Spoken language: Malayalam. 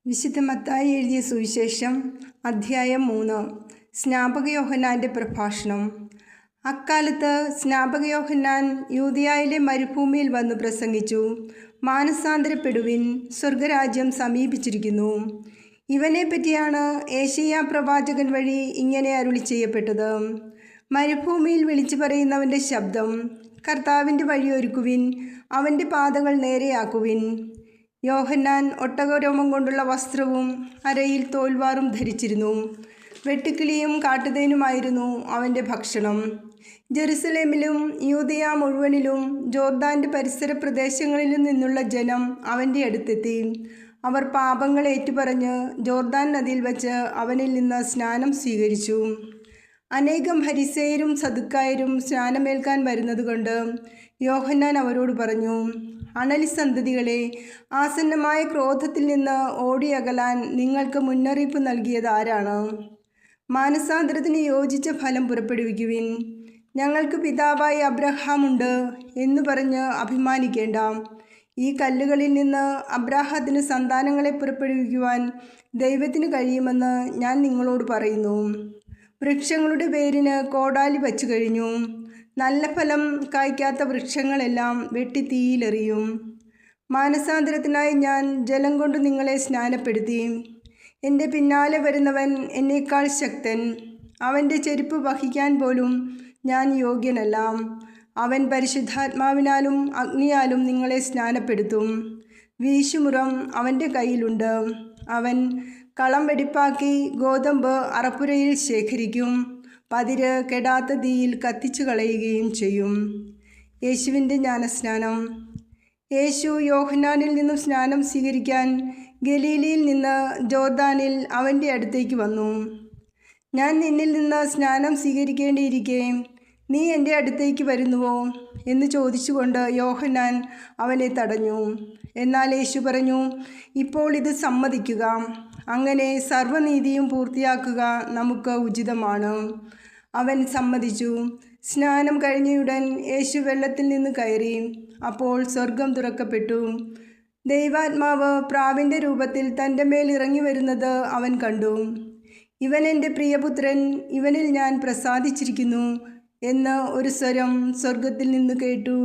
വിശുദ്ധ മത്തായി എഴുതിയ സുവിശേഷം അധ്യായം 3. സ്നാപക യോഹന്നാൻ്റെ പ്രഭാഷണം. അക്കാലത്ത് സ്നാപക യോഹന്നാൻ യൂദയായിലെ മരുഭൂമിയിൽ വന്നു പ്രസംഗിച്ചു, മാനസാന്തരപ്പെടുവിൻ, സ്വർഗരാജ്യം സമീപിച്ചിരിക്കുന്നു. ഇവനെ പറ്റിയാണ് ഏശയ്യാ പ്രവാചകൻ വഴി ഇങ്ങനെ അരുളി ചെയ്യപ്പെട്ടത്. മരുഭൂമിയിൽ വിളിച്ചു പറയുന്നവൻ്റെ ശബ്ദം, കർത്താവിൻ്റെ വഴിയൊരുക്കുവിൻ, അവൻ്റെ പാതകൾ നേരെയാക്കുവിൻ. യോഹന്നാൻ ഒട്ടകരോമം കൊണ്ടുള്ള വസ്ത്രവും അരയിൽ തോൽവാറും ധരിച്ചിരുന്നു. വെട്ടുക്കിളിയും കാട്ടുതേനുമായിരുന്നു അവൻ്റെ ഭക്ഷണം. ജെറുസലേമിലും യൂദയ മുഴുവനിലും ജോർദാൻ്റെ പരിസര പ്രദേശങ്ങളിലും നിന്നുള്ള ജനം അവൻ്റെ അടുത്തെത്തി. അവർ പാപങ്ങൾ ഏറ്റുപറഞ്ഞ് ജോർദാൻ നദിയിൽ വച്ച് അവനിൽ നിന്ന് സ്നാനം സ്വീകരിച്ചു. അനേകം ഫരിസേയരും സദുക്കായരും സ്നാനമേൽക്കാൻ വരുന്നതുകൊണ്ട് യോഹന്നാൻ അവരോട് പറഞ്ഞു, അണലി സന്തതികളെ, ആസന്നമായ ക്രോധത്തിൽ നിന്ന് ഓടിയകലാൻ നിങ്ങൾക്ക് മുന്നറിയിപ്പ് നൽകിയത് ആരാണ്? മാനസാന്തരത്തിന് യോജിച്ച ഫലം പുറപ്പെടുവിക്കുവിൻ. ഞങ്ങൾക്ക് പിതാവായ അബ്രഹാമുണ്ട് എന്ന് പറഞ്ഞ് അഭിമാനിക്കേണ്ട. ഈ കല്ലുകളിൽ നിന്ന് അബ്രാഹത്തിന് സന്താനങ്ങളെ പുറപ്പെടുവിക്കുവാൻ ദൈവത്തിന് കഴിയുമെന്ന് ഞാൻ നിങ്ങളോട് പറയുന്നു. വൃക്ഷങ്ങളുടെ വേരിന് കോടാലി വച്ചു കഴിഞ്ഞു. നല്ല ഫലം കായ്ക്കാത്ത വൃക്ഷങ്ങളെല്ലാം വെട്ടി തീയിലെറിയും. മാനസാന്തരത്തിനായി ഞാൻ ജലം കൊണ്ട് നിങ്ങളെ സ്നാനപ്പെടുത്തി. എൻ്റെ പിന്നാലെ വരുന്നവൻ എന്നേക്കാൾ ശക്തൻ. അവൻ്റെ ചെരുപ്പ് വഹിക്കാൻ പോലും ഞാൻ യോഗ്യനല്ല. അവൻ പരിശുദ്ധാത്മാവിനാലും അഗ്നിയാലും നിങ്ങളെ സ്നാനപ്പെടുത്തും. വീശുമുറം അവൻ്റെ കയ്യിലുണ്ട്. അവൻ കളം വെടിപ്പാക്കി ഗോതമ്പ് അറപ്പുരയിൽ ശേഖരിക്കും. പതിര് കെടാത്ത തീയിൽ കത്തിച്ചു കളയുകയും ചെയ്യും. യേശുവിൻ്റെ ജ്ഞാനസ്നാനം. യേശു യോഹന്നാനിൽ നിന്നും സ്നാനം സ്വീകരിക്കാൻ ഗലീലയിൽ നിന്ന് ജോർദാനിൽ അവൻ്റെ അടുത്തേക്ക് വന്നു. ഞാൻ നിന്നിൽ നിന്ന് സ്നാനം സ്വീകരിക്കേണ്ടിയിരിക്കെ നീ എൻ്റെ അടുത്തേക്ക് വരുന്നുവോ എന്ന് ചോദിച്ചുകൊണ്ട് യോഹന്നാൻ അവനെ തടഞ്ഞു. എന്നാൽ യേശു പറഞ്ഞു, ഇപ്പോൾ ഇത് സമ്മതിക്കുക. അങ്ങനെ സർവ്വനീതിയും പൂർത്തിയാക്കുക നമുക്ക് ഉചിതമാണ്. അവൻ സമ്മതിച്ചു. സ്നാനം കഴിഞ്ഞയുടൻ യേശു വെള്ളത്തിൽ നിന്ന് കയറി. അപ്പോൾ സ്വർഗം തുറക്കപ്പെട്ടു. ദൈവാത്മാവ് പ്രാവിൻ്റെ രൂപത്തിൽ തൻ്റെ മേൽ ഇറങ്ങി വരുന്നത് അവൻ കണ്ടു. ഇവൻ എൻ്റെ പ്രിയപുത്രൻ, ഇവനിൽ ഞാൻ പ്രസാദിച്ചിരിക്കുന്നു എന്ന് ഒരു സ്വരം സ്വർഗത്തിൽ നിന്ന് കേട്ടു.